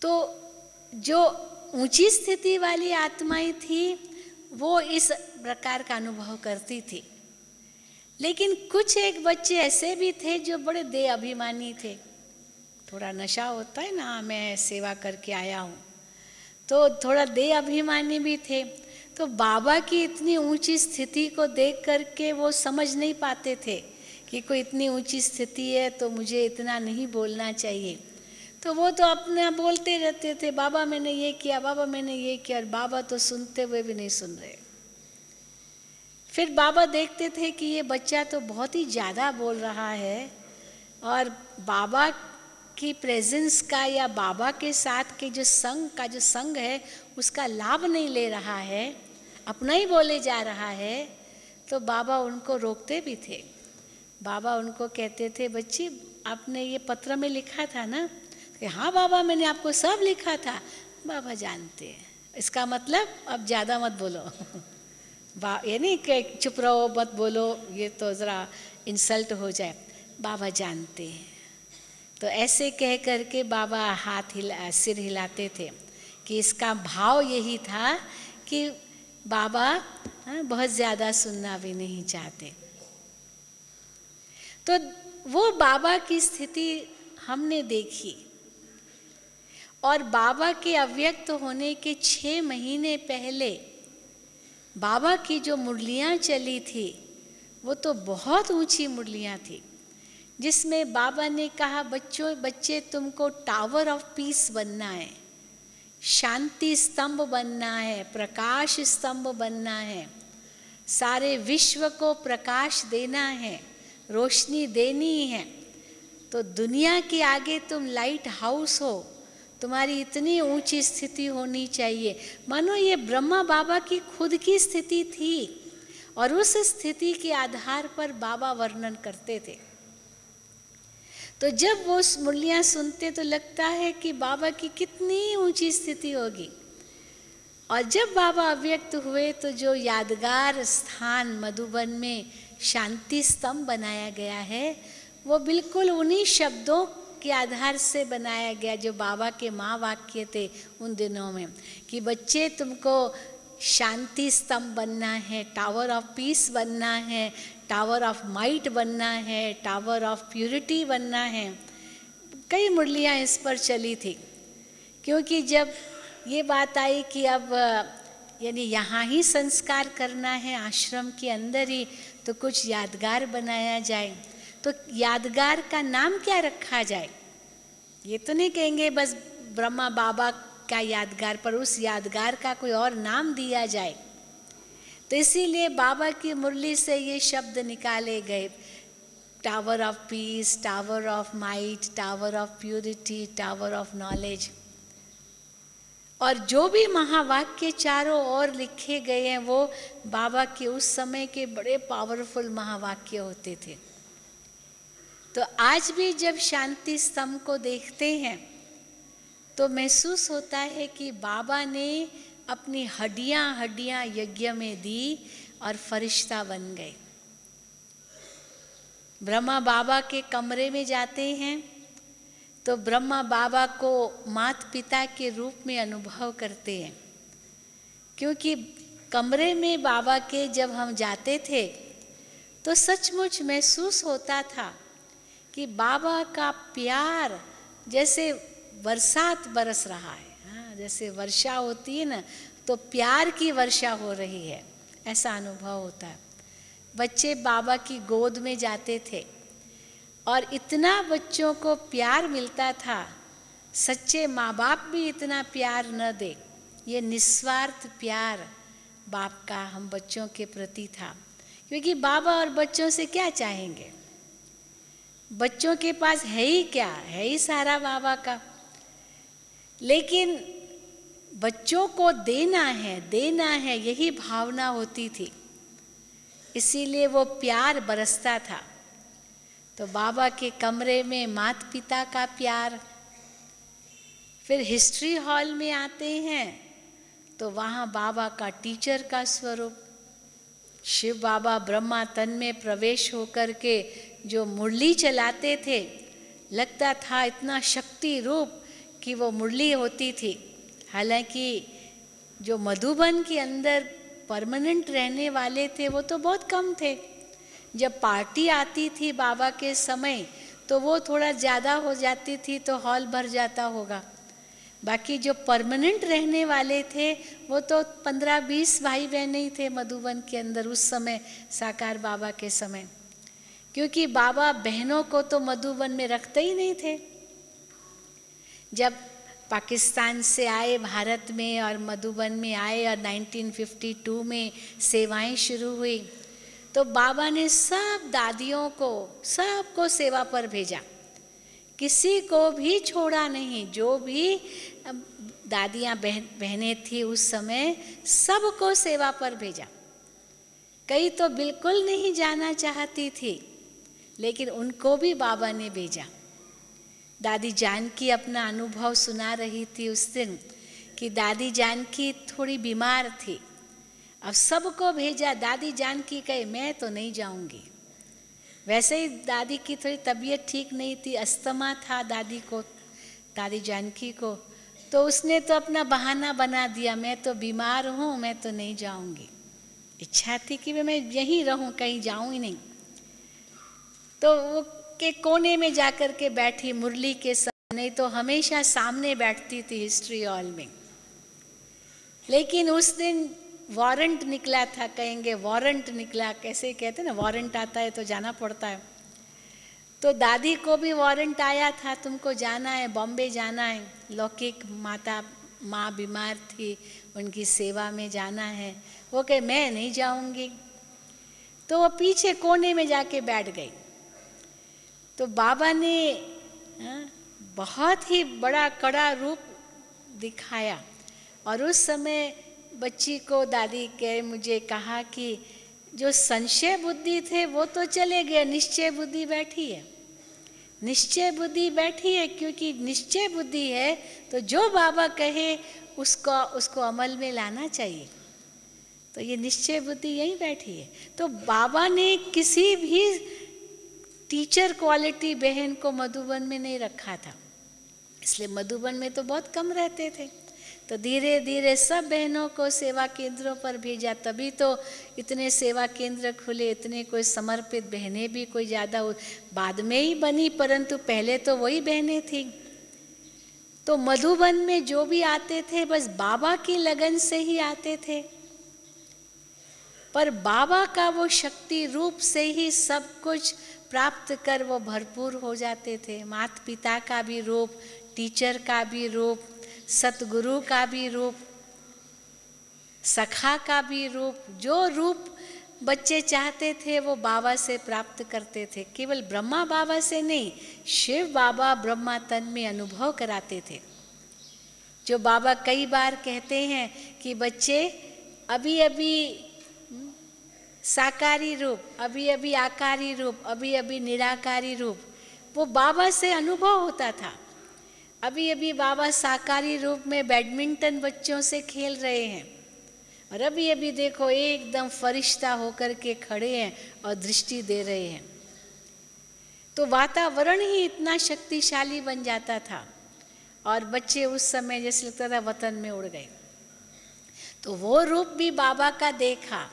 तो जो ऊंची स्थिति वाली आत्माएं थी वो इस प्रकार का अनुभव करती थी। लेकिन कुछ एक बच्चे ऐसे भी थे जो बड़े देह अभिमानी थे। थोड़ा नशा होता है ना, मैं सेवा करके आया हूँ, तो थोड़ा देह अभिमानी भी थे। तो बाबा की इतनी ऊंची स्थिति को देख करके वो समझ नहीं पाते थे कि कोई इतनी ऊंची स्थिति है तो मुझे इतना नहीं बोलना चाहिए। तो वो तो अपना बोलते रहते थे, बाबा मैंने ये किया, बाबा मैंने ये किया, और बाबा तो सुनते हुए भी नहीं सुन रहे। फिर बाबा देखते थे कि ये बच्चा तो बहुत ही ज़्यादा बोल रहा है और बाबा की प्रेजेंस का या बाबा के साथ के जो संग है उसका लाभ नहीं ले रहा है, अपना ही बोले जा रहा है। तो बाबा उनको रोकते भी थे। बाबा उनको कहते थे, बच्ची आपने ये पत्र में लिखा था ना? कि हाँ बाबा मैंने आपको सब लिखा था। बाबा जानते हैं, इसका मतलब अब ज़्यादा मत बोलो ये नहीं कि चुप रहो मत बोलो, ये तो ज़रा इंसल्ट हो जाए। बाबा जानते हैं। तो ऐसे कह करके बाबा सिर हिलाते थे कि इसका भाव यही था कि बाबा बहुत ज़्यादा सुनना भी नहीं चाहते। तो वो बाबा की स्थिति हमने देखी और बाबा के अव्यक्त होने के 6 महीने पहले बाबा की जो मुरलियाँ चली थी वो तो बहुत ऊंची मुरलियाँ थी, जिसमें बाबा ने कहा बच्चे तुमको टावर ऑफ पीस बनना है, शांति स्तंभ बनना है, प्रकाश स्तंभ बनना है, सारे विश्व को प्रकाश देना है, रोशनी देनी है। तो दुनिया के आगे तुम लाइट हाउस हो, तुम्हारी इतनी ऊंची स्थिति होनी चाहिए। मानो ये ब्रह्मा बाबा की खुद की स्थिति थी और उस स्थिति के आधार पर बाबा वर्णन करते थे। तो जब वो मुरलियाँ सुनते तो लगता है कि बाबा की कितनी ऊंची स्थिति होगी। और जब बाबा अव्यक्त हुए तो जो यादगार स्थान मधुबन में शांति स्तंभ बनाया गया है वो बिल्कुल उन्हीं शब्दों के आधार से बनाया गया जो बाबा के महावाक्य थे उन दिनों में, कि बच्चे तुमको शांति स्तंभ बनना है, टावर ऑफ पीस बनना है, टावर ऑफ माइट बनना है, टावर ऑफ प्यूरिटी बनना है। कई मुरलियाँ इस पर चली थी, क्योंकि जब ये बात आई कि अब यानी यहाँ ही संस्कार करना है आश्रम के अंदर ही, तो कुछ यादगार बनाया जाए। तो यादगार का नाम क्या रखा जाए? ये तो नहीं कहेंगे बस ब्रह्मा बाबा का यादगार, पर उस यादगार का कोई और नाम दिया जाए। तो इसीलिए बाबा की मुरली से ये शब्द निकाले गए, tower of peace, tower of might, tower of purity, tower of knowledge. और जो भी महावाक्य चारों ओर लिखे गए हैं वो बाबा के उस समय के बड़े पावरफुल महावाक्य होते थे। तो आज भी जब शांति स्तंभ को देखते हैं तो महसूस होता है कि बाबा ने अपनी हड्डियां यज्ञ में दी और फरिश्ता बन गए। ब्रह्मा बाबा के कमरे में जाते हैं तो ब्रह्मा बाबा को माता पिता के रूप में अनुभव करते हैं, क्योंकि कमरे में बाबा के जब हम जाते थे तो सचमुच महसूस होता था कि बाबा का प्यार जैसे बरसात बरस रहा है। हाँ, जैसे वर्षा होती है ना, तो प्यार की वर्षा हो रही है, ऐसा अनुभव होता है। बच्चे बाबा की गोद में जाते थे और इतना बच्चों को प्यार मिलता था, सच्चे माँ बाप भी इतना प्यार न दे। ये निस्वार्थ प्यार बाप का हम बच्चों के प्रति था, क्योंकि बाबा और बच्चों से क्या चाहेंगे? बच्चों के पास है ही क्या, है ही सारा बाबा का। लेकिन बच्चों को देना है, यही भावना होती थी, इसीलिए वो प्यार बरसता था। तो बाबा के कमरे में माता पिता का प्यार। फिर हिस्ट्री हॉल में आते हैं तो वहाँ बाबा का टीचर का स्वरूप। शिव बाबा ब्रह्मा तन में प्रवेश होकर के जो मुरली चलाते थे, लगता था इतना शक्ति रूप कि वो मुरली होती थी। हालांकि जो मधुबन के अंदर परमानेंट रहने वाले थे वो तो बहुत कम थे। जब पार्टी आती थी बाबा के समय तो वो थोड़ा ज़्यादा हो जाती थी तो हॉल भर जाता होगा। बाकी जो परमानेंट रहने वाले थे वो तो 15-20 भाई बहन ही थे मधुबन के अंदर उस समय, साकार बाबा के समय। क्योंकि बाबा बहनों को तो मधुबन में रखते ही नहीं थे। जब पाकिस्तान से आए भारत में और मधुबन में आए और 1952 में सेवाएं शुरू हुई तो बाबा ने सब दादियों को, सबको सेवा पर भेजा, किसी को भी छोड़ा नहीं। जो भी दादियाँ बहनें थी उस समय सबको सेवा पर भेजा। कई तो बिल्कुल नहीं जाना चाहती थी लेकिन उनको भी बाबा ने भेजा। दादी जानकी अपना अनुभव सुना रही थी उस दिन कि दादी जानकी थोड़ी बीमार थी, अब सबको भेजा। दादी जानकी कहे मैं तो नहीं जाऊंगी। वैसे ही दादी की थोड़ी तबीयत ठीक नहीं थी, अस्थमा था दादी को, दादी जानकी को। तो उसने तो अपना बहाना बना दिया, मैं तो बीमार हूँ, मैं तो नहीं जाऊंगी। इच्छा थी कि मैं यहीं रहूं, कहीं जाऊं ही नहीं। तो वो के कोने में जाकर के बैठी मुरली के सामने, नहीं तो हमेशा सामने बैठती थी हिस्ट्री हॉल में। लेकिन उस दिन वारंट निकला था, कहेंगे वारंट निकला, कैसे कहते ना, वारंट आता है तो जाना पड़ता है। तो दादी को भी वारंट आया था, तुमको जाना है, बॉम्बे जाना है, लौकिक माँ बीमार थी, उनकी सेवा में जाना है। वो कहे मैं नहीं जाऊंगी। तो वो पीछे कोने में जाके बैठ गई। तो बाबा ने बहुत ही बड़ा कड़ा रूप दिखाया और उस समय बच्ची को दादी के मुझे कहा कि जो संशय बुद्धि थे वो तो चले गए, निश्चय बुद्धि बैठी है, निश्चय बुद्धि बैठी है। क्योंकि निश्चय बुद्धि है तो जो बाबा कहे उसको अमल में लाना चाहिए। तो ये निश्चय बुद्धि यहीं बैठी है। तो बाबा ने किसी भी टीचर क्वालिटी बहन को मधुबन में नहीं रखा था, इसलिए मधुबन में तो बहुत कम रहते थे। तो धीरे धीरे सब बहनों को सेवा केंद्रों पर भेजा, तभी तो इतने सेवा केंद्र खुले, इतने कोई समर्पित बहनें भी कोई ज़्यादा बाद में ही बनी, परंतु पहले तो वही बहनें थी। तो मधुबन में जो भी आते थे बस बाबा की लगन से ही आते थे, पर बाबा का वो शक्ति रूप से ही सब कुछ प्राप्त कर वो भरपूर हो जाते थे। माता पिता का भी रूप, टीचर का भी रूप, सतगुरु का भी रूप, सखा का भी रूप, जो रूप बच्चे चाहते थे वो बाबा से प्राप्त करते थे। केवल ब्रह्मा बाबा से नहीं, शिव बाबा ब्रह्मा तन में अनुभव कराते थे। जो बाबा कई बार कहते हैं कि बच्चे अभी अभी साकारी रूप, अभी अभी आकारी रूप, अभी अभी निराकारी रूप, वो बाबा से अनुभव होता था। अभी अभी बाबा साकारी रूप में बैडमिंटन बच्चों से खेल रहे हैं और अभी अभी देखो एकदम फरिश्ता होकर के खड़े हैं और दृष्टि दे रहे हैं। तो वातावरण ही इतना शक्तिशाली बन जाता था और बच्चे उस समय जैसे लगता था वतन में उड़ गए। तो वो रूप भी बाबा का देखा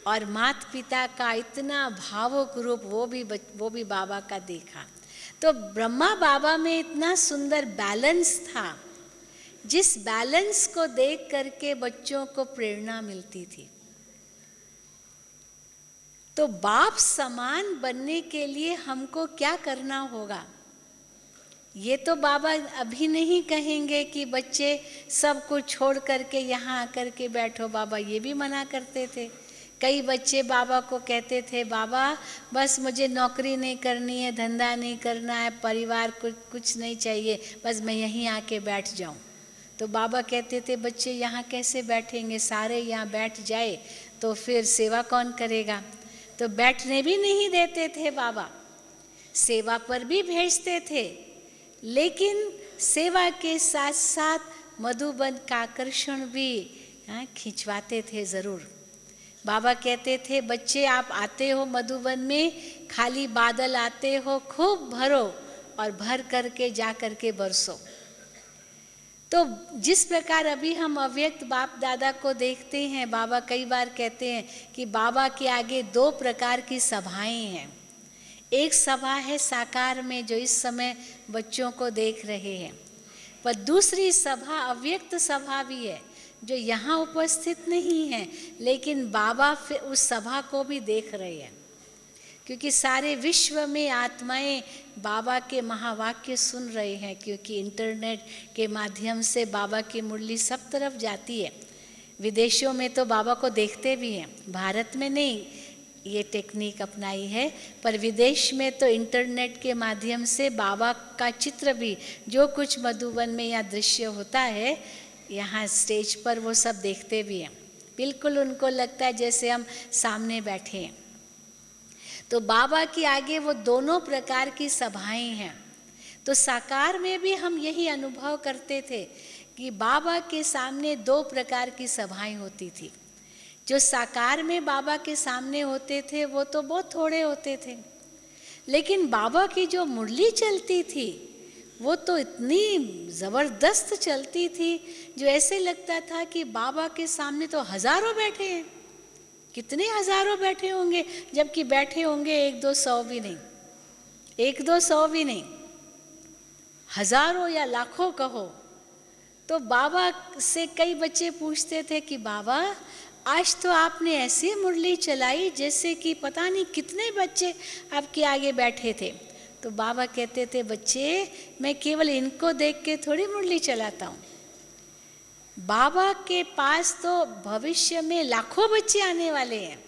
और माता पिता का इतना भावुक रूप वो भी बाबा का देखा। तो ब्रह्मा बाबा में इतना सुंदर बैलेंस था, जिस बैलेंस को देख करके बच्चों को प्रेरणा मिलती थी। तो बाप समान बनने के लिए हमको क्या करना होगा, ये तो बाबा अभी नहीं कहेंगे कि बच्चे सब कुछ छोड़ करके यहाँ आकर के बैठो। बाबा ये भी मना करते थे। कई बच्चे बाबा को कहते थे, बाबा बस मुझे नौकरी नहीं करनी है, धंधा नहीं करना है, परिवार कुछ नहीं चाहिए, बस मैं यहीं आके बैठ जाऊं। तो बाबा कहते थे, बच्चे यहाँ कैसे बैठेंगे, सारे यहाँ बैठ जाए तो फिर सेवा कौन करेगा। तो बैठने भी नहीं देते थे बाबा, सेवा पर भी भेजते थे, लेकिन सेवा के साथ साथ मधुबन का आकर्षण भी खिंचवाते थे ज़रूर। बाबा कहते थे, बच्चे आप आते हो मधुबन में, खाली बादल आते हो, खूब भरो और भर करके जा करके बरसो। तो जिस प्रकार अभी हम अव्यक्त बाप दादा को देखते हैं, बाबा कई बार कहते हैं कि बाबा के आगे 2 प्रकार की सभाएं हैं। एक सभा है साकार में जो इस समय बच्चों को देख रहे हैं, पर दूसरी सभा अव्यक्त सभा भी है जो यहाँ उपस्थित नहीं है, लेकिन बाबा फिर उस सभा को भी देख रहे हैं, क्योंकि सारे विश्व में आत्माएं बाबा के महावाक्य सुन रहे हैं, क्योंकि इंटरनेट के माध्यम से बाबा की मुरली सब तरफ जाती है। विदेशों में तो बाबा को देखते भी हैं, भारत में नहीं ये टेक्निक अपनाई है, पर विदेश में तो इंटरनेट के माध्यम से बाबा का चित्र भी, जो कुछ मधुबन में या दृश्य होता है यहाँ स्टेज पर, वो सब देखते भी हैं। बिल्कुल उनको लगता है जैसे हम सामने बैठे हैं। तो बाबा के आगे वो दोनों प्रकार की सभाएं हैं। तो साकार में भी हम यही अनुभव करते थे कि बाबा के सामने 2 प्रकार की सभाएं होती थी। जो साकार में बाबा के सामने होते थे वो तो बहुत थोड़े होते थे, लेकिन बाबा की जो मुरली चलती थी वो तो इतनी ज़बरदस्त चलती थी, जो ऐसे लगता था कि बाबा के सामने तो हज़ारों बैठे हैं। कितने हज़ारों बैठे होंगे, जबकि बैठे होंगे 1-200 भी नहीं, 1-200 भी नहीं, हज़ारों या लाखों कहो। तो बाबा से कई बच्चे पूछते थे कि बाबा आज तो आपने ऐसी मुरली चलाई जैसे कि पता नहीं कितने बच्चे आपके आगे बैठे थे। तो बाबा कहते थे, बच्चे मैं केवल इनको देख के थोड़ी मुरली चलाता हूँ, बाबा के पास तो भविष्य में लाखों बच्चे आने वाले हैं।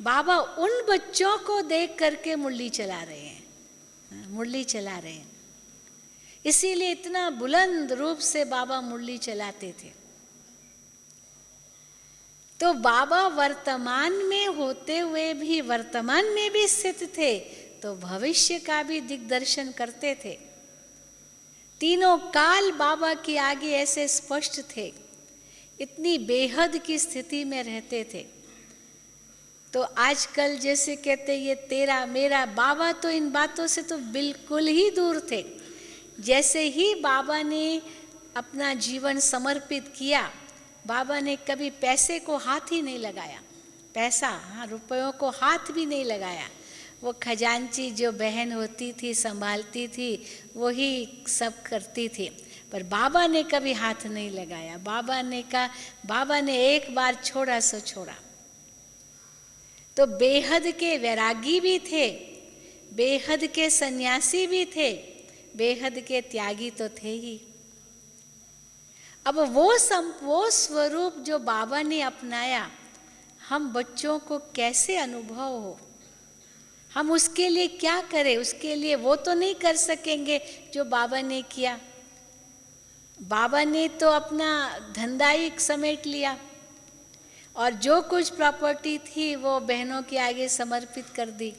बाबा उन बच्चों को देख करके मुरली चला रहे हैं, मुरली चला रहे हैं। इसीलिए इतना बुलंद रूप से बाबा मुरली चलाते थे। तो बाबा वर्तमान में होते हुए भी, वर्तमान में भी स्थित थे, तो भविष्य का भी दिग्दर्शन करते थे। तीनों काल बाबा के आगे ऐसे स्पष्ट थे, इतनी बेहद की स्थिति में रहते थे। तो आजकल जैसे कहते ये तेरा मेरा, बाबा तो इन बातों से तो बिल्कुल ही दूर थे। जैसे ही बाबा ने अपना जीवन समर्पित किया, बाबा ने कभी पैसे को हाथ ही नहीं लगाया, पैसा, हाँ, रुपयों को हाथ भी नहीं लगाया। वो खजांची जो बहन होती थी, संभालती थी, वही सब करती थी, पर बाबा ने कभी हाथ नहीं लगाया। बाबा ने कहा, बाबा ने एक बार छोड़ा सो छोड़ा। तो बेहद के वैरागी भी थे, बेहद के सन्यासी भी थे, बेहद के त्यागी तो थे ही। अब वो स्वरूप जो बाबा ने अपनाया, हम बच्चों को कैसे अनुभव हो, हम उसके लिए क्या करें? उसके लिए वो तो नहीं कर सकेंगे जो बाबा ने किया। बाबा ने तो अपना धंधा ही समेट लिया और जो कुछ प्रॉपर्टी थी वो बहनों के आगे समर्पित कर दी।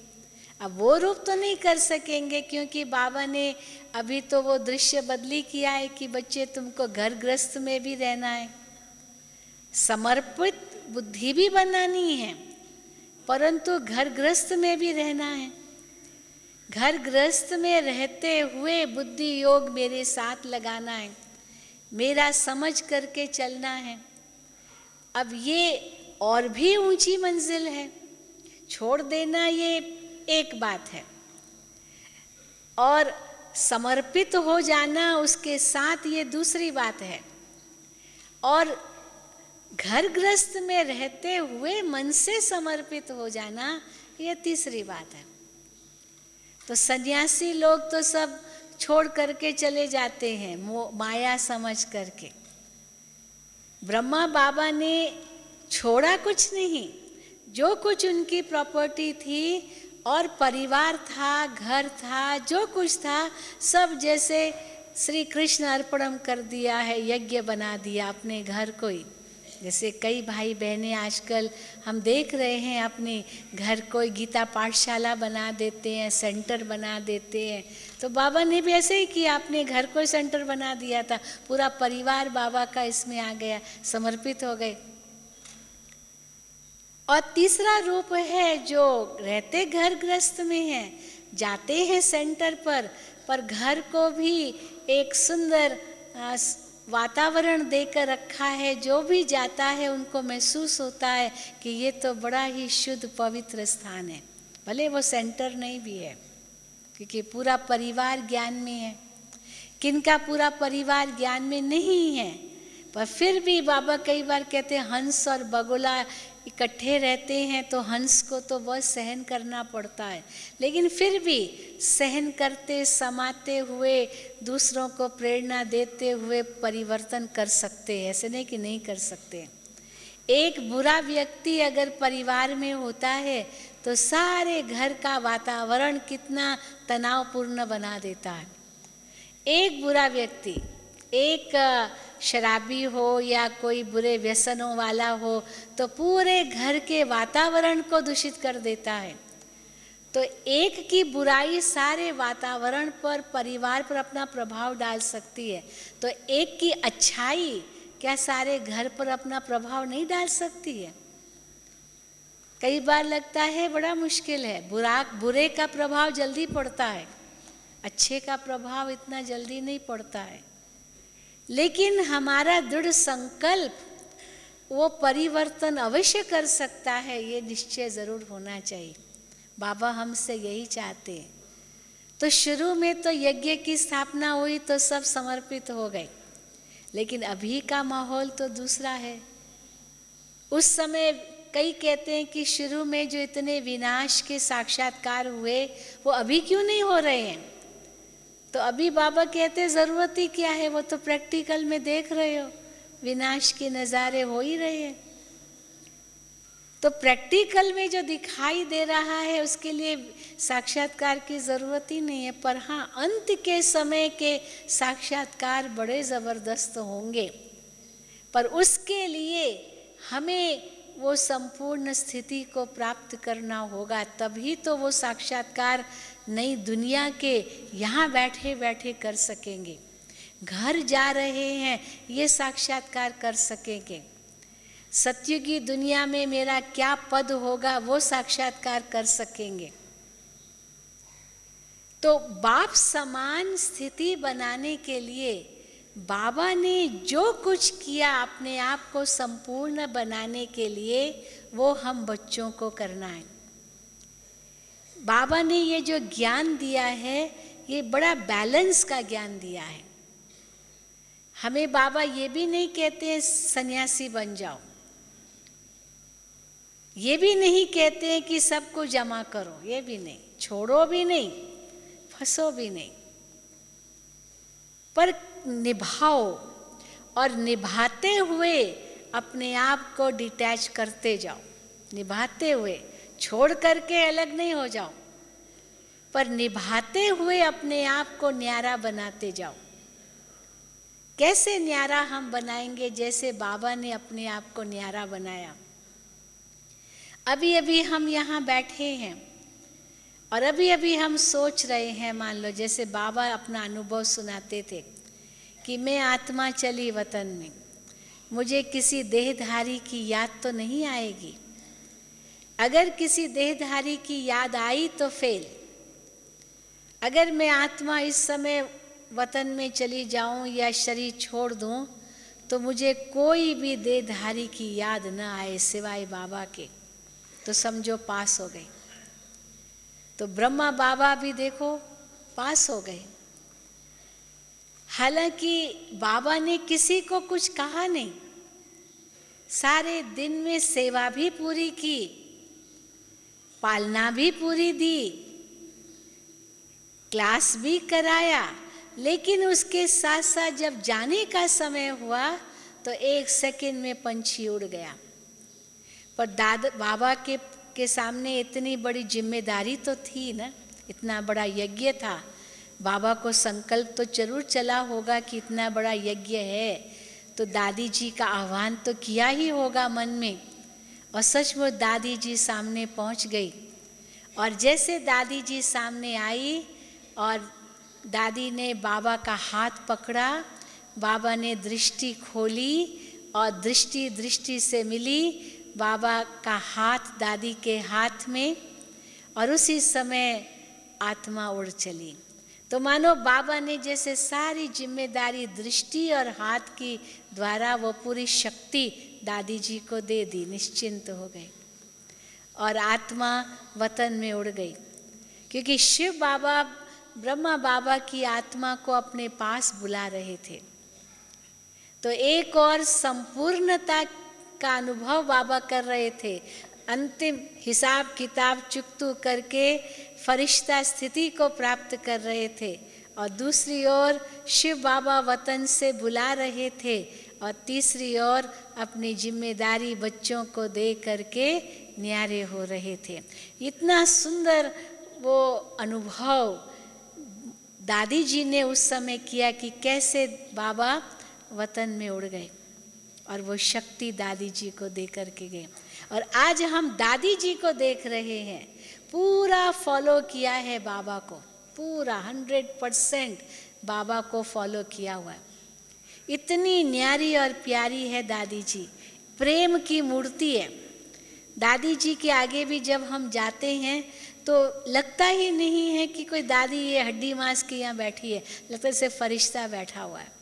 अब वो रूप तो नहीं कर सकेंगे, क्योंकि बाबा ने अभी तो वो दृश्य बदली किया है कि बच्चे तुमको घर गृहस्थ में भी रहना है, समर्पित बुद्धि भी बनानी है, परंतु घर गृहस्थ में भी रहना है। घर गृहस्थ में रहते हुए बुद्धि योग मेरे साथ लगाना है, मेरा समझ करके चलना है। अब ये और भी ऊंची मंजिल है, छोड़ देना ये एक बात है, और समर्पित हो जाना उसके साथ ये दूसरी बात है, और घर गृहस्थ में रहते हुए मन से समर्पित हो जाना ये तीसरी बात है। तो सन्यासी लोग तो सब छोड़ करके चले जाते हैं माया समझ करके। ब्रह्मा बाबा ने छोड़ा कुछ नहीं, जो कुछ उनकी प्रॉपर्टी थी और परिवार था, घर था, जो कुछ था, सब जैसे श्री कृष्ण अर्पणम कर दिया है, यज्ञ बना दिया अपने घर को ही। जैसे कई भाई बहनें आजकल हम देख रहे हैं अपने घर को गीता पाठशाला बना देते हैं, सेंटर बना देते हैं। तो बाबा ने भी ऐसे ही किया, अपने घर को सेंटर बना दिया था, पूरा परिवार बाबा का इसमें आ गया, समर्पित हो गए। और तीसरा रूप है जो रहते घर गृहस्थ में हैं, जाते हैं सेंटर पर घर को भी एक सुंदर वातावरण देकर रखा है, जो भी जाता है उनको महसूस होता है कि ये तो बड़ा ही शुद्ध पवित्र स्थान है, भले वो सेंटर नहीं भी है, क्योंकि पूरा परिवार ज्ञान में है। किनका पूरा परिवार ज्ञान में नहीं है, पर फिर भी बाबा कई बार कहते हैं हंस और बगुला इकट्ठे रहते हैं तो हंस को तो वह सहन करना पड़ता है, लेकिन फिर भी सहन करते समाते हुए दूसरों को प्रेरणा देते हुए परिवर्तन कर सकते हैं, ऐसे नहीं कि नहीं कर सकते। एक बुरा व्यक्ति अगर परिवार में होता है तो सारे घर का वातावरण कितना तनावपूर्ण बना देता है। एक बुरा व्यक्ति, एक शराबी हो या कोई बुरे व्यसनों वाला हो तो पूरे घर के वातावरण को दूषित कर देता है। तो एक की बुराई सारे वातावरण पर, परिवार पर अपना प्रभाव डाल सकती है, तो एक की अच्छाई क्या सारे घर पर अपना प्रभाव नहीं डाल सकती है? कई बार लगता है बड़ा मुश्किल है, बुरे का प्रभाव जल्दी पड़ता है, अच्छे का प्रभाव इतना जल्दी नहीं पड़ता है। लेकिन हमारा दृढ़ संकल्प वो परिवर्तन अवश्य कर सकता है, ये निश्चय जरूर होना चाहिए। बाबा हमसे यही चाहते हैं। तो शुरू में तो यज्ञ की स्थापना हुई तो सब समर्पित हो गए, लेकिन अभी का माहौल तो दूसरा है। उस समय कई कहते हैं कि शुरू में जो इतने विनाश के साक्षात्कार हुए वो अभी क्यों नहीं हो रहे हैं? तो अभी बाबा कहते हैं ज़रूरत ही क्या है, वो तो प्रैक्टिकल में देख रहे हो, विनाश के नज़ारे हो ही रहे हैं। तो प्रैक्टिकल में जो दिखाई दे रहा है उसके लिए साक्षात्कार की ज़रूरत ही नहीं है, पर हाँ अंत के समय के साक्षात्कार बड़े ज़बरदस्त होंगे। पर उसके लिए हमें वो संपूर्ण स्थिति को प्राप्त करना होगा, तभी तो वो साक्षात्कार नई दुनिया के यहाँ बैठे बैठे कर सकेंगे। घर जा रहे हैं ये साक्षात्कार कर सकेंगे। सत्युगी दुनिया में मेरा क्या पद होगा वो साक्षात्कार कर सकेंगे। तो बाप समान स्थिति बनाने के लिए बाबा ने जो कुछ किया अपने आप को संपूर्ण बनाने के लिए, वो हम बच्चों को करना है। बाबा ने ये जो ज्ञान दिया है ये बड़ा बैलेंस का ज्ञान दिया है। हमें बाबा ये भी नहीं कहते हैं सन्यासी बन जाओ, ये भी नहीं कहते हैं कि सबको जमा करो, ये भी नहीं, छोड़ो भी नहीं, फंसो भी नहीं, पर निभाओ और निभाते हुए अपने आप को डिटैच करते जाओ। निभाते हुए, छोड़ करके अलग नहीं हो जाओ, पर निभाते हुए अपने आप को न्यारा बनाते जाओ। कैसे न्यारा हम बनाएंगे? जैसे बाबा ने अपने आप को न्यारा बनाया। अभी अभी हम यहाँ बैठे हैं और अभी अभी हम सोच रहे हैं, मान लो जैसे बाबा अपना अनुभव सुनाते थे कि मैं आत्मा चली वतन में, मुझे किसी देहधारी की याद तो नहीं आएगी। अगर किसी देहधारी की याद आई तो फेल। अगर मैं आत्मा इस समय वतन में चली जाऊं या शरीर छोड़ दूं तो मुझे कोई भी देहधारी की याद न आए सिवाय बाबा के, तो समझो पास हो गए। तो ब्रह्मा बाबा भी देखो पास हो गए। हालांकि बाबा ने किसी को कुछ कहा नहीं, सारे दिन में सेवा भी पूरी की, पालना भी पूरी दी, क्लास भी कराया, लेकिन उसके साथ साथ जब जाने का समय हुआ तो 1 सेकंड में पंछी उड़ गया। पर बाबा के सामने इतनी बड़ी जिम्मेदारी तो थी ना, इतना बड़ा यज्ञ था। बाबा को संकल्प तो जरूर चला होगा कि इतना बड़ा यज्ञ है, तो दादी जी का आह्वान तो किया ही होगा मन में। और सचमुच दादी जी सामने पहुंच गई, और जैसे दादी जी सामने आई और दादी ने बाबा का हाथ पकड़ा, बाबा ने दृष्टि खोली और दृष्टि से मिली बाबा का हाथ दादी के हाथ में, और उसी समय आत्मा उड़ चली। तो मानो बाबा ने जैसे सारी जिम्मेदारी दृष्टि और हाथ की द्वारा वो पूरी शक्ति दादी जी को दे दी, निश्चिंत हो गए और आत्मा वतन में उड़ गई। क्योंकि शिव बाबा ब्रह्मा बाबा की आत्मा को अपने पास बुला रहे थे। तो एक और संपूर्णता का अनुभव बाबा कर रहे थे। अंतिम हिसाब किताब चुकतू करके फरिश्ता स्थिति को प्राप्त कर रहे थे और दूसरी ओर शिव बाबा वतन से बुला रहे थे और तीसरी ओर अपनी जिम्मेदारी बच्चों को दे करके न्यारे हो रहे थे। इतना सुंदर वो अनुभव दादी जी ने उस समय किया कि कैसे बाबा वतन में उड़ गए और वो शक्ति दादी जी को दे करके गए। और आज हम दादी जी को देख रहे हैं, पूरा फॉलो किया है बाबा को, पूरा 100% बाबा को फॉलो किया हुआ है। इतनी न्यारी और प्यारी है दादी जी, प्रेम की मूर्ति है। दादी जी के आगे भी जब हम जाते हैं तो लगता ही नहीं है कि कोई दादी ये हड्डी मांस की यहाँ बैठी है, लगता है जैसे फरिश्ता बैठा हुआ है।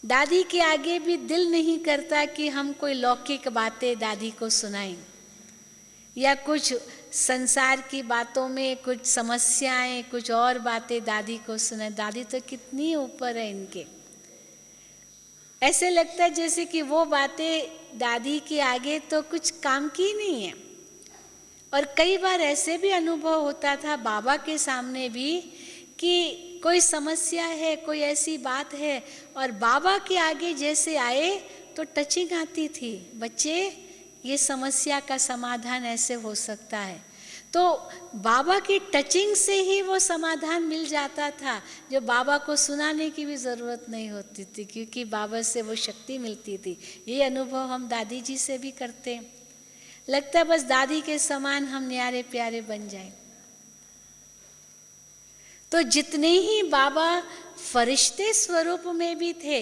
दादी के आगे भी दिल नहीं करता कि हम कोई लौकिक बातें दादी को सुनाएं या कुछ संसार की बातों में कुछ समस्याएं, कुछ और बातें दादी को सुनाएं। दादी तो कितनी ऊपर है इनके, ऐसे लगता है जैसे कि वो बातें दादी के आगे तो कुछ काम की नहीं है। और कई बार ऐसे भी अनुभव होता था बाबा के सामने भी कि कोई समस्या है, कोई ऐसी बात है और बाबा के आगे जैसे आए तो टचिंग आती थी, बच्चे ये समस्या का समाधान ऐसे हो सकता है। तो बाबा की टचिंग से ही वो समाधान मिल जाता था, जो बाबा को सुनाने की भी ज़रूरत नहीं होती थी, क्योंकि बाबा से वो शक्ति मिलती थी। ये अनुभव हम दादी जी से भी करते हैं। लगता है बस दादी के समान हम न्यारे प्यारे बन जाएं। तो जितने ही बाबा फरिश्ते स्वरूप में भी थे,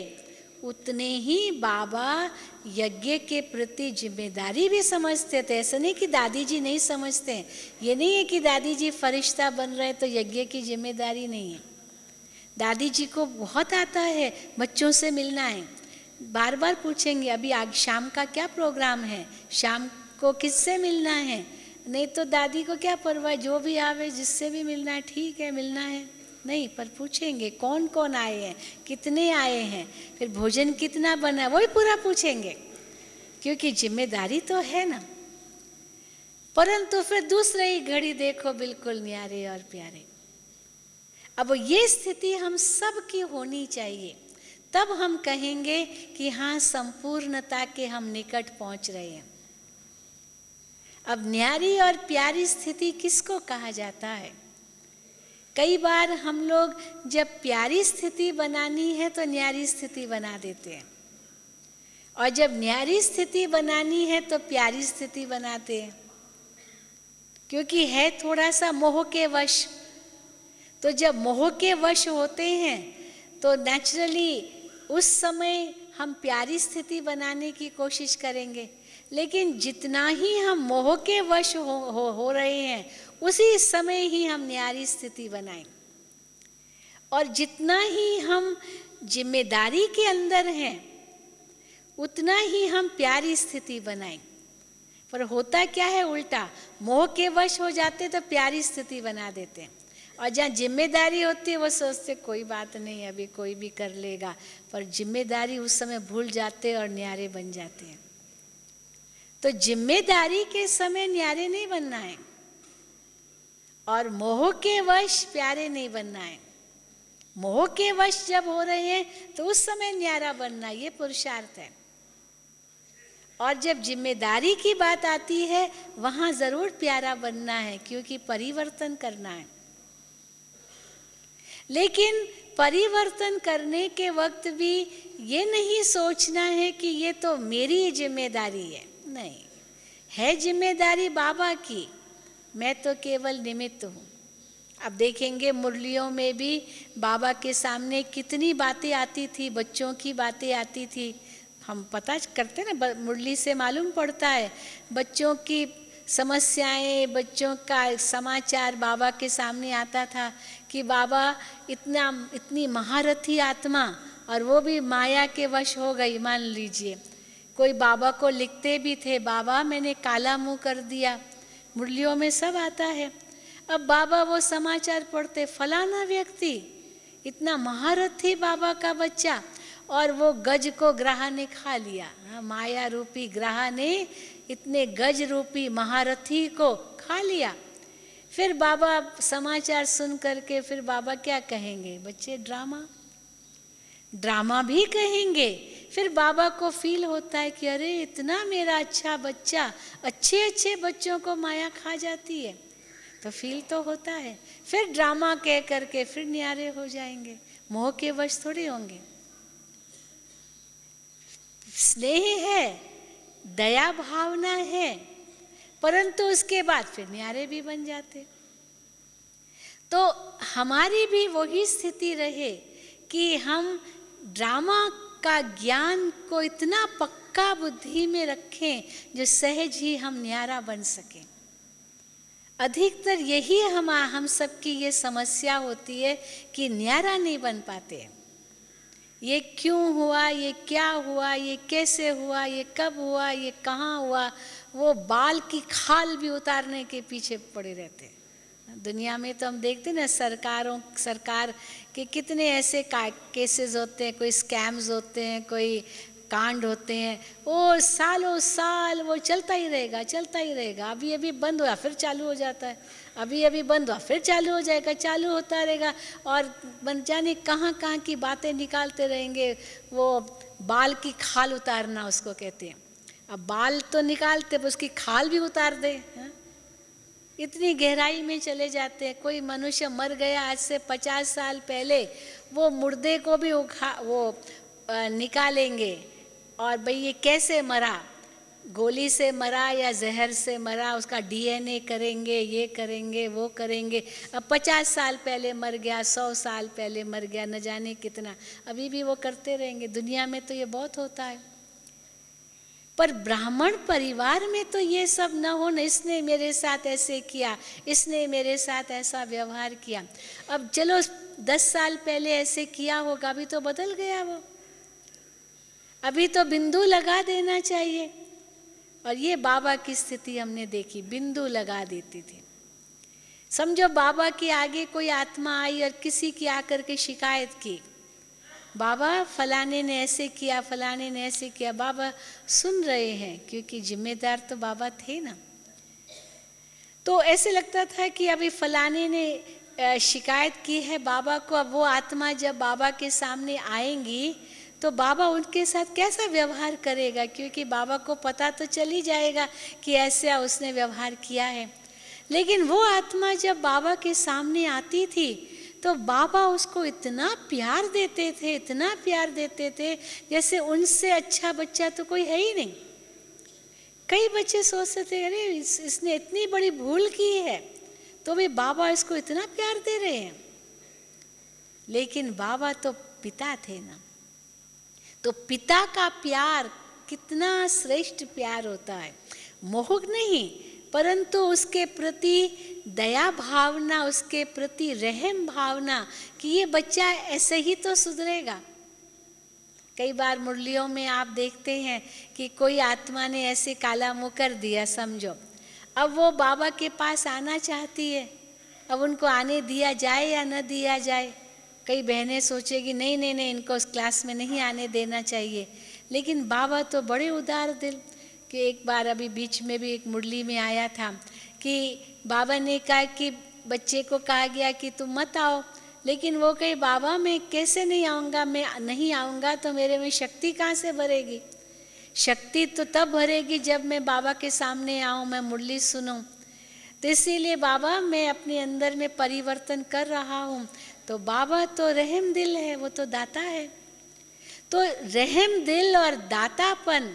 उतने ही बाबा यज्ञ के प्रति जिम्मेदारी भी समझते थे। ऐसा नहीं कि दादी जी नहीं समझते हैं, ये नहीं है कि दादी जी फरिश्ता बन रहे तो यज्ञ की जिम्मेदारी नहीं है। दादी जी को बहुत आता है, बच्चों से मिलना है, बार बार पूछेंगे अभी आज शाम का क्या प्रोग्राम है, शाम को किससे मिलना है। नहीं तो दादी को क्या परवाह, जो भी आवे जिससे भी मिलना है ठीक है, मिलना है नहीं, पर पूछेंगे कौन कौन आए हैं, कितने आए हैं, फिर भोजन कितना बना है, वही पूरा पूछेंगे, क्योंकि जिम्मेदारी तो है ना। परंतु फिर दूसरे ही घड़ी देखो बिल्कुल न्यारे और प्यारे। अब ये स्थिति हम सब की होनी चाहिए, तब हम कहेंगे कि हाँ संपूर्णता के हम निकट पहुंच रहे हैं। अब न्यारी और प्यारी स्थिति किसको कहा जाता है? कई बार हम लोग जब प्यारी स्थिति बनानी है तो न्यारी स्थिति बना देते हैं, और जब न्यारी स्थिति बनानी है तो प्यारी स्थिति बनाते हैं, क्योंकि है थोड़ा सा मोह के वश। तो जब मोह के वश होते हैं तो नेचुरली उस समय हम प्यारी स्थिति बनाने की कोशिश करेंगे, लेकिन जितना ही हम मोह के वश हो रहे हैं उसी समय ही हम न्यारी स्थिति बनाएं, और जितना ही हम जिम्मेदारी के अंदर हैं उतना ही हम प्यारी स्थिति बनाएं। पर होता क्या है उल्टा, मोह के वश हो जाते तो प्यारी स्थिति बना देते हैं, और जहाँ जिम्मेदारी होती है वो सोचते कोई बात नहीं अभी कोई भी कर लेगा, पर जिम्मेदारी उस समय भूल जाते और न्यारे बन जाते हैं। तो जिम्मेदारी के समय न्यारे नहीं बनना है और मोह के वश प्यारे नहीं बनना है। मोह के वश जब हो रहे हैं तो उस समय न्यारा बनना, ये पुरुषार्थ है। और जब जिम्मेदारी की बात आती है वहां जरूर प्यारा बनना है, क्योंकि परिवर्तन करना है। लेकिन परिवर्तन करने के वक्त भी ये नहीं सोचना है कि ये तो मेरी जिम्मेदारी है, नहीं, है जिम्मेदारी बाबा की, मैं तो केवल निमित्त हूँ। अब देखेंगे मुरलियों में भी बाबा के सामने कितनी बातें आती थी, बच्चों की बातें आती थी। हम पता करते ना, मुरली से मालूम पड़ता है बच्चों की समस्याएं, बच्चों का समाचार बाबा के सामने आता था कि बाबा इतनी महारथी आत्मा, और वो भी माया के वश हो गई। मान लीजिए कोई बाबा को लिखते भी थे, बाबा मैंने काला मुंह कर दिया, मुरलियों में सब आता है। अब बाबा वो समाचार पढ़ते, फलाना व्यक्ति इतना महारथी बाबा का बच्चा, और वो गज को ग्रह ने खा लिया। माया रूपी ग्रह ने इतने गज रूपी महारथी को खा लिया। फिर बाबा समाचार सुन करके फिर बाबा क्या कहेंगे? बच्चे ड्रामा भी कहेंगे। फिर बाबा को फील होता है कि अरे इतना मेरा अच्छा बच्चा, अच्छे बच्चों को माया खा जाती है, तो फील तो होता है। फिर ड्रामा कह करके फिर न्यारे हो जाएंगे, मोह के वश थोड़े होंगे। स्नेह है, दया भावना है, परंतु उसके बाद फिर न्यारे भी बन जाते। तो हमारी भी वही स्थिति रहे कि हम ड्रामा का ज्ञान को इतना पक्का बुद्धि में रखें जो सहज ही हम न्यारा बन सकें। अधिकतर यही हम सबकी ये समस्या होती है कि न्यारा नहीं बन पाते। ये क्यों हुआ, ये क्या हुआ, ये कैसे हुआ, ये कब हुआ, ये कहाँ हुआ, वो बाल की खाल भी उतारने के पीछे पड़े रहते हैं। दुनिया में तो हम देखते हैं ना, सरकार के कितने ऐसे केसेस होते हैं, कोई स्कैम्स होते हैं, कोई कांड होते हैं, वो सालों साल वो चलता ही रहेगा। अभी बंद हुआ फिर चालू हो जाता है, अभी बंद हुआ फिर चालू हो जाएगा, चालू होता रहेगा, और बन जाने कहाँ की बातें निकालते रहेंगे। वो बाल की खाल उतारना उसको कहते हैं। अब बाल तो निकालते, उसकी खाल भी उतार दे, हाँ? इतनी गहराई में चले जाते हैं। कोई मनुष्य मर गया आज से 50 साल पहले, वो मुर्दे को भी निकालेंगे, और भाई ये कैसे मरा, गोली से मरा या जहर से मरा, उसका DNA करेंगे, ये करेंगे, वो करेंगे। अब 50 साल पहले मर गया, 100 साल पहले मर गया, न जाने कितना, अभी भी वो करते रहेंगे। दुनिया में तो ये बहुत होता है, पर ब्राह्मण परिवार में तो ये सब न हो न, इसने मेरे साथ ऐसे किया, इसने मेरे साथ ऐसा व्यवहार किया। अब चलो 10 साल पहले ऐसे किया होगा, अभी तो बदल गया वो, अभी तो बिंदु लगा देना चाहिए। और ये बाबा की स्थिति हमने देखी, बिंदु लगा देती थी। समझो बाबा के आगे कोई आत्मा आई और किसी की आकर के शिकायत की, बाबा फलाने ने ऐसे किया, फलाने ने ऐसे किया। बाबा सुन रहे हैं, क्योंकि जिम्मेदार तो बाबा थे ना। तो ऐसे लगता था कि अभी फलाने ने शिकायत की है बाबा को, अब वो आत्मा जब बाबा के सामने आएंगी तो बाबा उनके साथ कैसा व्यवहार करेगा, क्योंकि बाबा को पता तो चल ही जाएगा कि ऐसा उसने व्यवहार किया है। लेकिन वो आत्मा जब बाबा के सामने आती थी तो बाबा उसको इतना प्यार देते थे, इतना प्यार देते थे, जैसे उनसे अच्छा बच्चा तो कोई है ही नहीं। कई बच्चे सोचते थे अरे इसने इतनी बड़ी भूल की है तो भी बाबा इसको इतना प्यार दे रहे हैं। लेकिन बाबा तो पिता थे ना, तो पिता का प्यार कितना श्रेष्ठ प्यार होता है। मोह नहीं, परंतु उसके प्रति दया भावना, उसके प्रति रहम भावना कि ये बच्चा ऐसे ही तो सुधरेगा। कई बार मुरलियों में आप देखते हैं कि कोई आत्मा ने ऐसे काला मुंह कर दिया समझो, अब वो बाबा के पास आना चाहती है, अब उनको आने दिया जाए या न दिया जाए। कई बहनें सोचेगी नहीं नहीं नहीं, इनको उस क्लास में नहीं आने देना चाहिए। लेकिन बाबा तो बड़े उदार दिल कि एक बार अभी बीच में भी एक मुरली में आया था कि बाबा ने कहा कि बच्चे को कहा गया कि तुम मत आओ, लेकिन वो कहे बाबा मैं कैसे नहीं आऊँगा, मैं नहीं आऊँगा तो मेरे में शक्ति कहाँ से भरेगी। शक्ति तो तब भरेगी जब मैं बाबा के सामने आऊँ, मैं मुरली सुनूँ। तो इसीलिए बाबा मैं अपने अंदर में परिवर्तन कर रहा हूँ। तो बाबा तो रहम दिल है, वो तो दाता है। तो रहम दिल और दातापन,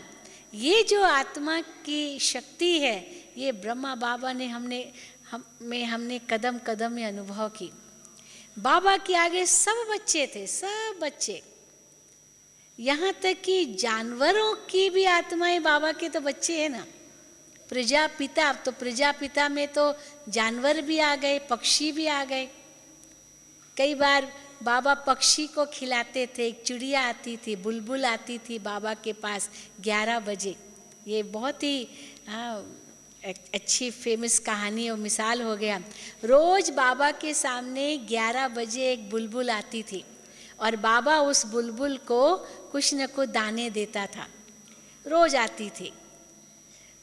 ये जो आत्मा की शक्ति है, ये ब्रह्मा बाबा ने हमने कदम कदम में अनुभव की। बाबा के आगे सब बच्चे थे, सब बच्चे, यहाँ तक कि जानवरों की भी आत्माएं बाबा के तो बच्चे हैं ना, प्रजापिता, अब तो प्रजापिता में तो जानवर भी आ गए, पक्षी भी आ गए। कई बार बाबा पक्षी को खिलाते थे, एक चिड़िया आती थी, बुलबुल आती थी बाबा के पास 11 बजे। ये बहुत ही अच्छी फेमस कहानी और मिसाल हो गया। रोज बाबा के सामने 11 बजे एक बुलबुल आती थी और बाबा उस बुलबुल को कुछ न कुछ दाने देता था, रोज आती थी।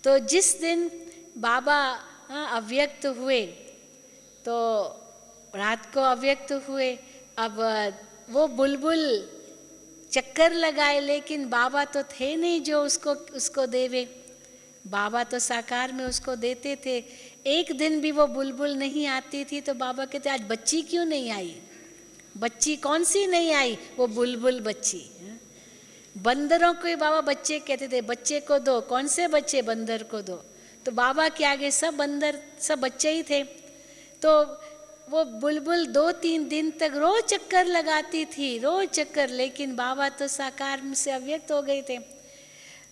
तो जिस दिन बाबा अव्यक्त हुए, तो रात को अव्यक्त हुए, अब वो बुलबुल चक्कर लगाए, लेकिन बाबा तो थे नहीं जो उसको देवे। बाबा तो साकार में उसको देते थे। एक दिन भी वो बुलबुल नहीं आती थी तो बाबा कहते आज बच्ची क्यों नहीं आई? बच्ची कौन सी नहीं आई? वो बुलबुल बच्ची। बंदरों को ही बाबा बच्चे कहते थे, बच्चे को दो। कौन से बच्चे? बंदर को दो। तो बाबा के आगे सब बंदर, सब बच्चे ही थे। तो वो बुलबुल 2-3 दिन तक रोज चक्कर लगाती थी, रोज चक्कर, लेकिन बाबा तो साकार से अव्यक्त हो गए थे।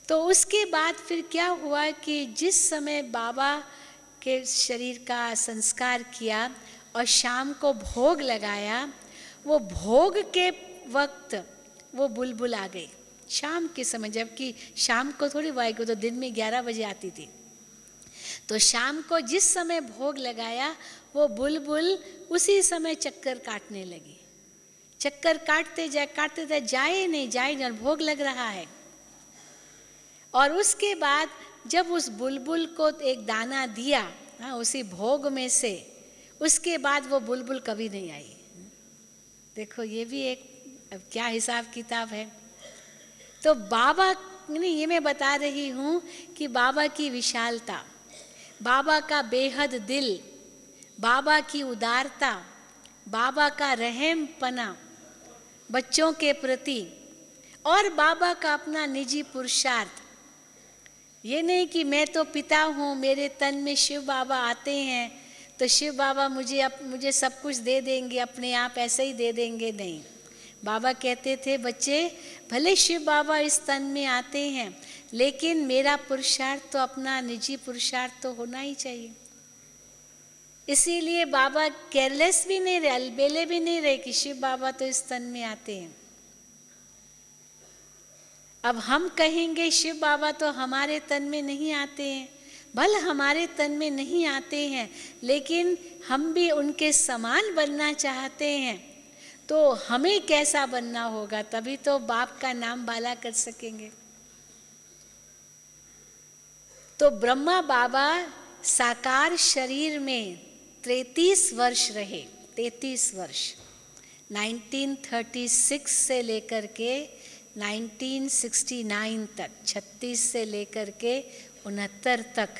तो उसके बाद फिर क्या हुआ कि जिस समय बाबा के शरीर का संस्कार किया और शाम को भोग लगाया, वो भोग के वक्त वो बुलबुल आ गई शाम के समय, जबकि शाम को थोड़ी वायु तो दिन में 11 बजे आती थी। तो शाम को जिस समय भोग लगाया वो बुलबुल उसी समय चक्कर काटने लगी। चक्कर काटते जाए, जाए नहीं, भोग लग रहा है। और उसके बाद जब उस बुलबुल को एक दाना दिया उसी भोग में से, उसके बाद वो बुलबुल कभी नहीं आई। देखो ये भी एक अब क्या हिसाब किताब है। तो बाबा ने, ये मैं बता रही हूँ कि बाबा की विशालता, बाबा का बेहद दिल, बाबा की उदारता, बाबा का रहमपना बच्चों के प्रति, और बाबा का अपना निजी पुरुषार्थ। ये नहीं कि मैं तो पिता हूँ, मेरे तन में शिव बाबा आते हैं तो शिव बाबा मुझे सब कुछ दे देंगे, अपने आप ऐसे ही दे देंगे। नहीं, बाबा कहते थे बच्चे भले शिव बाबा इस तन में आते हैं, लेकिन मेरा पुरुषार्थ तो अपना निजी पुरुषार्थ तो होना ही चाहिए। इसीलिए बाबा केयरलेस भी नहीं रहे, अलबेले भी नहीं रहे कि शिव बाबा तो इस तन में आते हैं। अब हम कहेंगे शिव बाबा तो हमारे तन में नहीं आते हैं, भले हमारे तन में नहीं आते हैं, लेकिन हम भी उनके समान बनना चाहते हैं। तो हमें कैसा बनना होगा? तभी तो बाप का नाम बाला कर सकेंगे। तो ब्रह्मा बाबा साकार शरीर में 33 वर्ष रहे, 33 वर्ष, 1936 से लेकर के 1969 तक, 36 से लेकर के 69 तक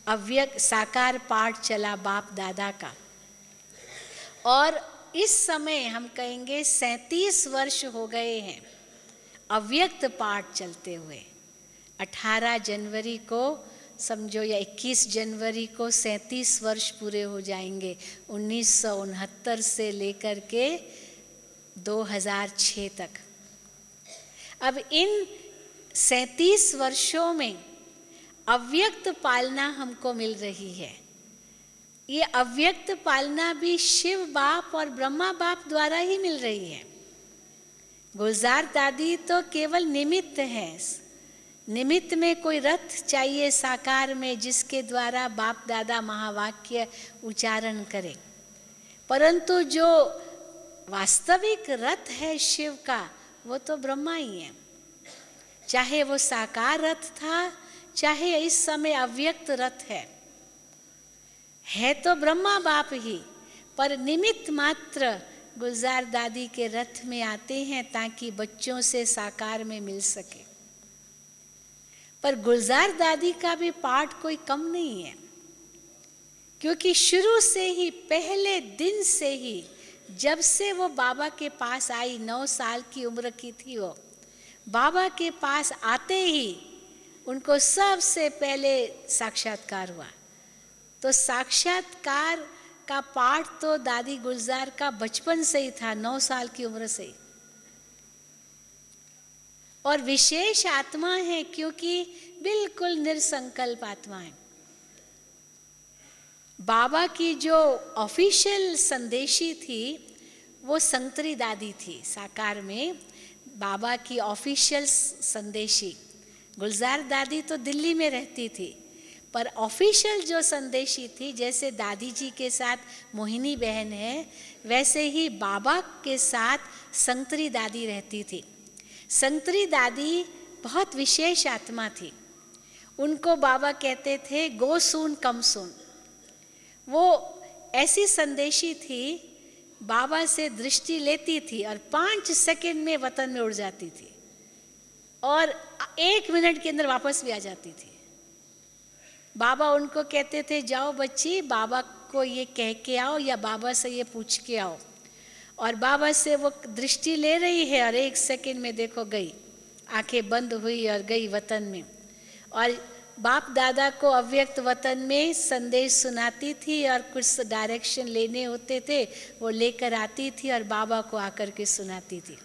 अव्यक्त साकार पाठ चला बाप दादा का। और इस समय हम कहेंगे 37 वर्ष हो गए हैं अव्यक्त पाठ चलते हुए। 18 जनवरी को समझो या 21 जनवरी को 37 वर्ष पूरे हो जाएंगे, 1969 से लेकर के 2006 तक। अब इन 37 वर्षों में अव्यक्त पालना हमको मिल रही है। ये अव्यक्त पालना भी शिव बाप और ब्रह्मा बाप द्वारा ही मिल रही है। गुलजार दादी तो केवल निमित्त है। निमित्त में कोई रथ चाहिए साकार में, जिसके द्वारा बाप दादा महावाक्य उच्चारण करें। परंतु जो वास्तविक रथ है शिव का, वो तो ब्रह्मा ही है। चाहे वो साकार रथ था, चाहे इस समय अव्यक्त रथ है तो ब्रह्मा बाप ही, पर निमित्त मात्र गुलजार दादी के रथ में आते हैं ताकि बच्चों से साकार में मिल सके। पर गुलजार दादी का भी पाठ कोई कम नहीं है, क्योंकि शुरू से ही, पहले दिन से ही, जब से वो बाबा के पास आई, 9 साल की उम्र की थी वो, बाबा के पास आते ही उनको सबसे पहले साक्षात्कार हुआ। तो साक्षात्कार का पाठ तो दादी गुलजार का बचपन से ही था, 9 साल की उम्र से ही। और विशेष आत्मा है क्योंकि बिल्कुल निरसंकल्प आत्मा है। बाबा की जो ऑफिशियल संदेशी थी वो संतरी दादी थी। साकार में बाबा की ऑफिशियल संदेशी गुलजार दादी तो दिल्ली में रहती थी, पर ऑफिशियल जो संदेशी थी, जैसे दादी जी के साथ मोहिनी बहन है, वैसे ही बाबा के साथ संतरी दादी रहती थी। संतरी दादी बहुत विशेष आत्मा थी। उनको बाबा कहते थे गो सून कम सून। वो ऐसी संदेशी थी, बाबा से दृष्टि लेती थी और 5 सेकंड में वतन में उड़ जाती थी और 1 मिनट के अंदर वापस भी आ जाती थी। बाबा उनको कहते थे जाओ बच्ची, बाबा को ये कह के आओ या बाबा से ये पूछ के आओ। और बाबा से वो दृष्टि ले रही है और 1 सेकंड में देखो गई, आंखें बंद हुई और गई वतन में। और बाप दादा को अव्यक्त वतन में संदेश सुनाती थी और कुछ डायरेक्शन लेने होते थे वो लेकर आती थी और बाबा को आकर के सुनाती थी।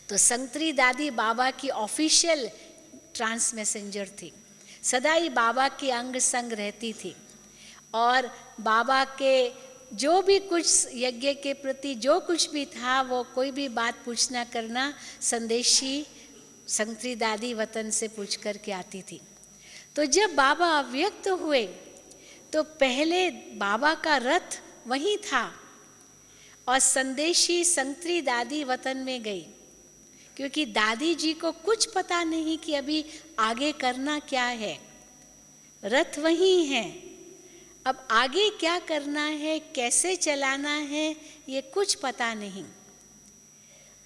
तो संतरी दादी बाबा की ऑफिशियल ट्रांस मैसेंजर थी, सदा ही बाबा के अंग संग रहती थी और बाबा के जो भी कुछ यज्ञ के प्रति जो कुछ भी था, वो कोई भी बात पूछना करना संदेशी संतरी दादी वतन से पूछ कर के आती थी। तो जब बाबा अव्यक्त हुए तो पहले बाबा का रथ वहीं था और संदेशी संतरी दादी वतन में गई, क्योंकि दादी जी को कुछ पता नहीं कि अभी आगे करना क्या है। रथ वहीं है, अब आगे क्या करना है, कैसे चलाना है, ये कुछ पता नहीं।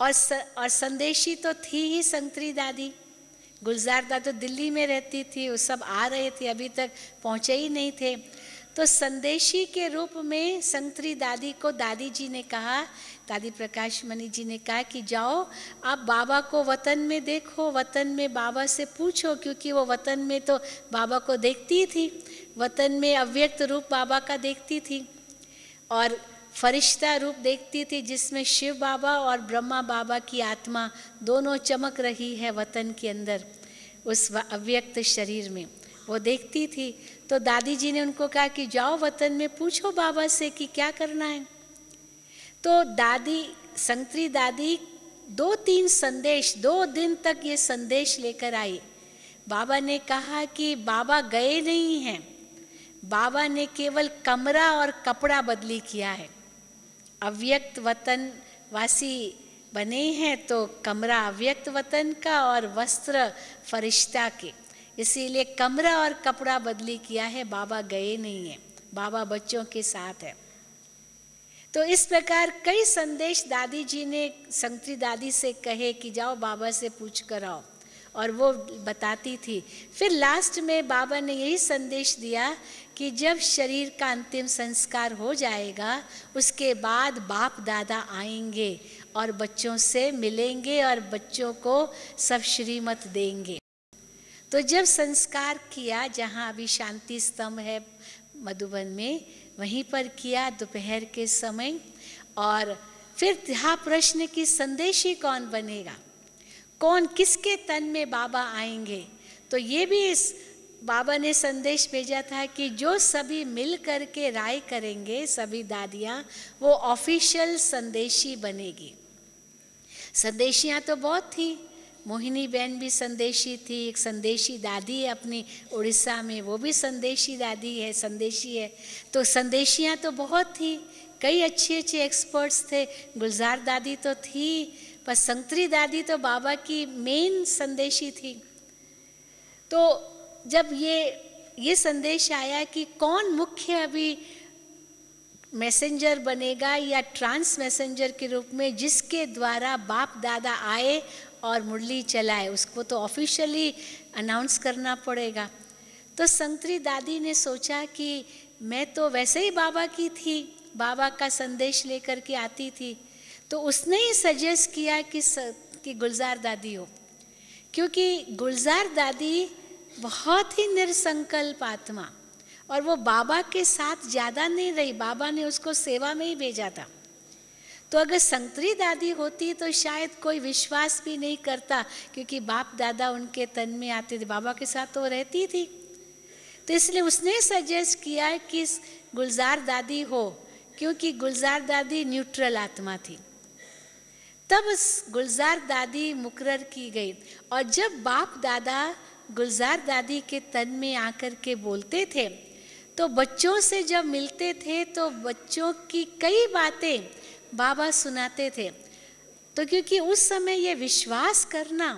और संदेशी तो थी ही संतरी दादी। गुलजार दादी तो दिल्ली में रहती थी, वो सब आ रहे थे, अभी तक पहुँचे ही नहीं थे। तो संदेशी के रूप में संतरी दादी को दादी जी ने कहा, दादी प्रकाश मणि जी ने कहा कि जाओ आप बाबा को वतन में देखो, वतन में बाबा से पूछो, क्योंकि वो वतन में तो बाबा को देखती थी, वतन में अव्यक्त रूप बाबा का देखती थी और फरिश्ता रूप देखती थी जिसमें शिव बाबा और ब्रह्मा बाबा की आत्मा दोनों चमक रही है वतन के अंदर, उस अव्यक्त शरीर में वो देखती थी। तो दादी जी ने उनको कहा कि जाओ वतन में पूछो बाबा से कि क्या करना है। तो दादी संतरी दादी 2-3 संदेश 2 दिन तक ये संदेश लेकर आई। बाबा ने कहा कि बाबा गए नहीं हैं, बाबा ने केवल कमरा और कपड़ा बदली किया है। अव्यक्त वतन वासी बने हैं तो कमरा अव्यक्त वतन का और वस्त्र फरिश्ता के, इसीलिए कमरा और कपड़ा बदली किया है, बाबा गए नहीं हैं, बाबा बच्चों के साथ है। तो इस प्रकार कई संदेश दादी जी ने संतरी दादी से कहे कि जाओ बाबा से पूछ कर आओ, और वो बताती थी। फिर लास्ट में बाबा ने यही संदेश दिया कि जब शरीर का अंतिम संस्कार हो जाएगा उसके बाद बाप दादा आएंगे और बच्चों से मिलेंगे और बच्चों को सब श्रीमत देंगे। तो जब संस्कार किया, जहाँ अभी शांति स्तंभ है मधुबन में, वहीं पर किया दोपहर के समय। और फिर था प्रश्न कि संदेशी कौन बनेगा, कौन किसके तन में बाबा आएंगे। तो ये भी इस बाबा ने संदेश भेजा था कि जो सभी मिल कर के राय करेंगे, सभी दादियाँ, वो ऑफिशियल संदेशी बनेगी। संदेशियाँ तो बहुत थी, मोहिनी बहन भी संदेशी थी, एक संदेशी दादी है अपनी उड़ीसा में, वो भी संदेशी दादी है, संदेशी है। तो संदेशियाँ तो बहुत थी, कई अच्छे अच्छे एक्सपर्ट्स थे। गुलजार दादी तो थी, पर संतरी दादी तो बाबा की मेन संदेशी थी। तो जब ये संदेश आया कि कौन मुख्य अभी मैसेंजर बनेगा या ट्रांस मैसेंजर के रूप में, जिसके द्वारा बाप दादा आए और मुरली चलाए, उसको तो ऑफिशियली अनाउंस करना पड़ेगा। तो संतरी दादी ने सोचा कि मैं तो वैसे ही बाबा की थी, बाबा का संदेश लेकर के आती थी, तो उसने ही सजेस्ट किया कि गुलजार दादी हो, क्योंकि गुलजार दादी बहुत ही निरसंकल्प आत्मा, और वो बाबा के साथ ज़्यादा नहीं रही, बाबा ने उसको सेवा में ही भेजा था। तो अगर संतरी दादी होती तो शायद कोई विश्वास भी नहीं करता, क्योंकि बाप दादा उनके तन में आते थे, बाबा के साथ तो रहती थी। तो इसलिए उसने सजेस्ट किया कि गुलजार दादी हो, क्योंकि गुलजार दादी न्यूट्रल आत्मा थी। तब गुलजार दादी मुकर्रर की गई, और जब बाप दादा गुलजार दादी के तन में आकर के बोलते थे, तो बच्चों से जब मिलते थे तो बच्चों की कई बातें बाबा सुनाते थे। तो क्योंकि उस समय ये विश्वास करना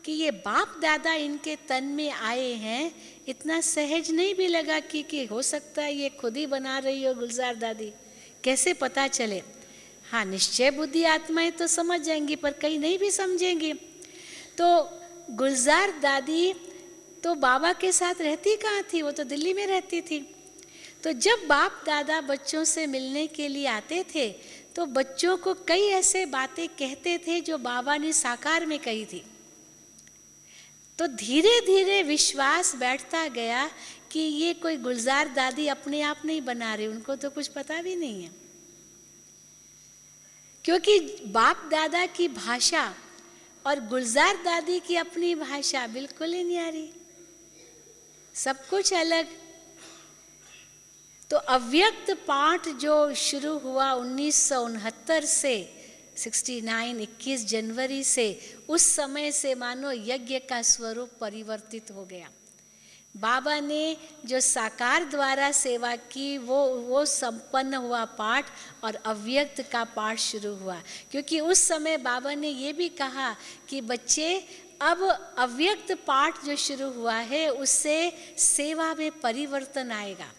कि ये बाप दादा इनके तन में आए हैं, इतना सहज नहीं भी लगा कि हो सकता है ये खुद ही बना रही हो गुलजार दादी, कैसे पता चले। हाँ, निश्चय बुद्धि आत्माएं तो समझ जाएंगी, पर कई नहीं भी समझेंगी। तो गुलजार दादी तो बाबा के साथ रहती कहाँ थी, वो तो दिल्ली में रहती थी। तो जब बाप दादा बच्चों से मिलने के लिए आते थे तो बच्चों को कई ऐसे बातें कहते थे जो बाबा ने साकार में कही थी। तो धीरे धीरे विश्वास बैठता गया कि ये कोई गुलजार दादी अपने आप नहीं बना रही, उनको तो कुछ पता भी नहीं है, क्योंकि बाप दादा की भाषा और गुलजार दादी की अपनी भाषा बिल्कुल ही नहीं आ रही, सब कुछ अलग। तो अव्यक्त पाठ जो शुरू हुआ 1969 से 21 जनवरी से, उस समय से मानो यज्ञ का स्वरूप परिवर्तित हो गया। बाबा ने जो साकार द्वारा सेवा की वो संपन्न हुआ पाठ, और अव्यक्त का पाठ शुरू हुआ। क्योंकि उस समय बाबा ने ये भी कहा कि बच्चे, अब अव्यक्त पाठ जो शुरू हुआ है उससे सेवा में परिवर्तन आएगा।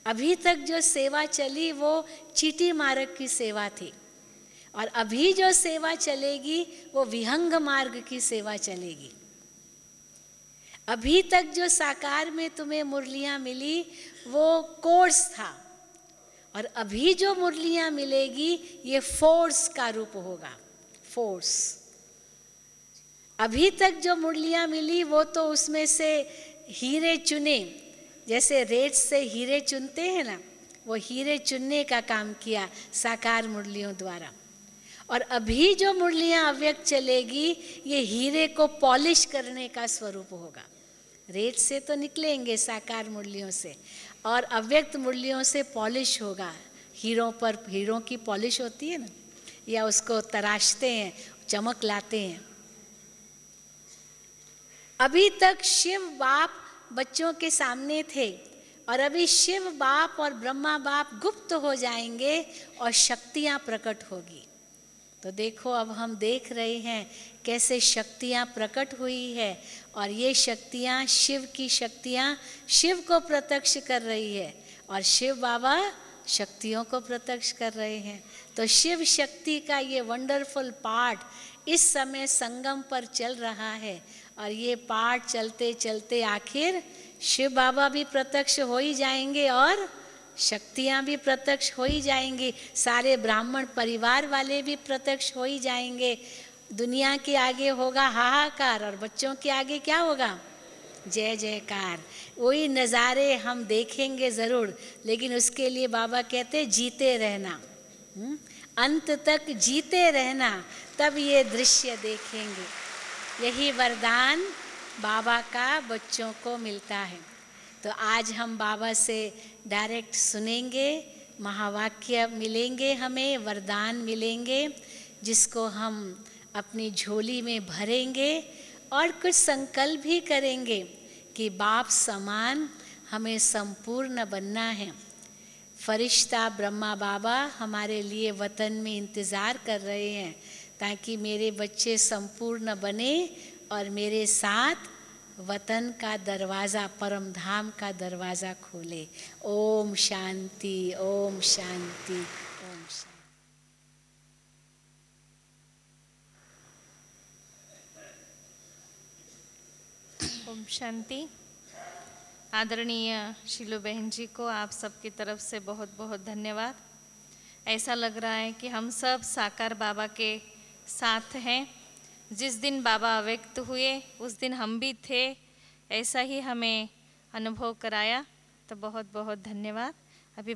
अभी तक जो सेवा चली वो चीटी मार्ग की सेवा थी, और अभी जो सेवा चलेगी वो विहंग मार्ग की सेवा चलेगी। अभी तक जो साकार में तुम्हें मुरलियाँ मिली वो कोर्स था, और अभी जो मुरलियाँ मिलेगी ये फोर्स का रूप होगा, फोर्स। अभी तक जो मुरलियाँ मिली वो तो उसमें से हीरे चुने, जैसे रेत से हीरे चुनते हैं ना, वो हीरे चुनने का काम किया साकार मुरलियों द्वारा। और अभी जो मुरलियाँ अव्यक्त चलेगी ये हीरे को पॉलिश करने का स्वरूप होगा। रेत से तो निकलेंगे साकार मुरलियों से, और अव्यक्त मुरलियों से पॉलिश होगा। हीरों पर हीरों की पॉलिश होती है ना, या उसको तराशते हैं, चमक लाते हैं। अभी तक शिव बाप बच्चों के सामने थे, और अभी शिव बाप और ब्रह्मा बाप गुप्त हो जाएंगे और शक्तियाँ प्रकट होगी। तो देखो, अब हम देख रहे हैं कैसे शक्तियाँ प्रकट हुई है, और ये शक्तियाँ शिव की शक्तियाँ शिव को प्रत्यक्ष कर रही है, और शिव बाबा शक्तियों को प्रत्यक्ष कर रहे हैं। तो शिव शक्ति का ये वंडरफुल पाठ इस समय संगम पर चल रहा है, और ये पाठ चलते चलते आखिर शिव बाबा भी प्रत्यक्ष हो ही जाएंगे और शक्तियाँ भी प्रत्यक्ष हो ही जाएंगी, सारे ब्राह्मण परिवार वाले भी प्रत्यक्ष हो ही जाएंगे। दुनिया के आगे होगा हाहाकार, और बच्चों के आगे क्या होगा? जय जयकार। वही नज़ारे हम देखेंगे ज़रूर, लेकिन उसके लिए बाबा कहते जीते रहना, अंत तक जीते रहना, तब ये दृश्य देखेंगे। यही वरदान बाबा का बच्चों को मिलता है। तो आज हम बाबा से डायरेक्ट सुनेंगे, महावाक्य मिलेंगे, हमें वरदान मिलेंगे, जिसको हम अपनी झोली में भरेंगे, और कुछ संकल्प भी करेंगे कि बाप समान हमें संपूर्ण बनना है। फरिश्ता ब्रह्मा बाबा हमारे लिए वतन में इंतज़ार कर रहे हैं, ताकि मेरे बच्चे संपूर्ण बने और मेरे साथ वतन का दरवाज़ा, परम धाम का दरवाज़ा खोले। ओम शांति, ओम शांति, ओम शांति। ओम शांति। आदरणीय शीलू बहन जी को आप सबकी तरफ से बहुत बहुत धन्यवाद। ऐसा लग रहा है कि हम सब साकार बाबा के साथ हैं। जिस दिन बाबा अव्यक्त हुए उस दिन हम भी थे, ऐसा ही हमें अनुभव कराया। तो बहुत बहुत धन्यवाद। अभी